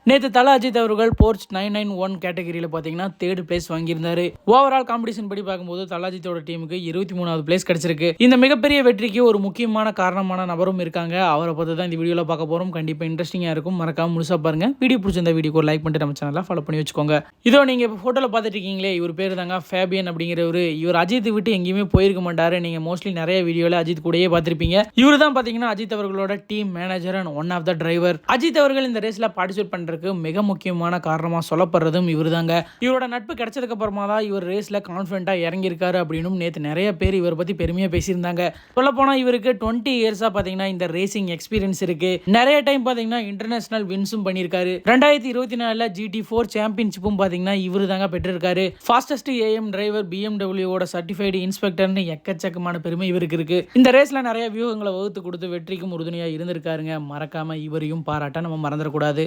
நேற்று தல அஜித் அவர்கள் போர்ச் 991 கேட்டகரியில் பார்த்தீங்கன்னா 3rd பிளேஸ் வாங்கியிருந்தாரு. ஓவரால் காம்படிஷன் படி பார்க்கும்போது தல அஜித்தோட டீமுக்கு 23வது பிளேஸ் கிடைச்சிருக்கு. இந்த மிகப்பெரிய வெற்றிக்கு ஒரு முக்கியமான காரணமான நபரும் இருக்காங்க. அவரை பற்றி தான் இந்த வீடியோவில் பார்க்க போகிறோம். கண்டிப்பாக இன்ட்ரெஸ்டிங்காக இருக்கும். மறக்காம முழுசாக பாருங்க. வீடியோ பிடிச்சிருந்த வீடியோக்கு லைக் பண்ணிட்டு நம்ம சேனலை ஃபாலோ பண்ணி வச்சுக்கோங்க. இதோ நீங்கள் இப்போ ஃபோட்டோவில் பார்த்துட்டு இருக்கீங்களே, இவர் பேர் தாங்க ஃபேபியன் அப்படிங்கிறவர். இவர் அஜித் விட்டு எங்கேயுமே போயிருக்க மாட்டாரு. நீங்கள் மோஸ்ட்லி நிறைய வீடியோவில் அஜித் கூடயே பார்த்துருப்பீங்க. இவர் தான் பார்த்தீங்கன்னா அஜித் அவர்களோட team manager and one of the driver. Ajith அவர்கள் இந்த ரேஸில் பார்ட்டிசிபேட் பண்ணுறதுக்கு மிக முக்கியமான காரணமாக சொல்லப்படுறதும் இவர் தாங்க. இவரோட நட்பு கிடைச்சதுக்கு அப்புறமா தான் இவர் ரேஸில் கான்ஃபிடென்ட்டாக இறங்கியிருக்காரு அப்படின்னு நேற்று நிறைய பேர் இவரை பற்றி பெருமையாக பேசியிருந்தாங்க. சொல்லப்போனால் இவருக்கு 20 இயர்ஸாக பார்த்தீங்கன்னா இந்த ரேசிங் எக்ஸ்பீரியன்ஸ் இருக்கு. நிறைய டைம் பார்த்தீங்கன்னா இன்டர்நேஷனல் வின்ஸும் பண்ணியிருக்காரு. 2024 GT4 சாம்பியன்ஷிப்பும் பார்த்தீங்கன்னா இவர் தாங்க பெற்றிருக்காரு. Fastest AM driver BMW certified இன்ஸ்பெக்டர்னு எக்கச்சக்கமான பெருமை இவருக்கு இருக்கு. இந்த ரேஸ்ல நிறைய வியூகங்களை வகுத்து கொடுத்து வெற்றிக்கும் உறுதுணையாக இருந்திருக்காருங்க. மறக்காம இவரையும் பாராட்ட நம்ம மறந்துடக்கூடாது.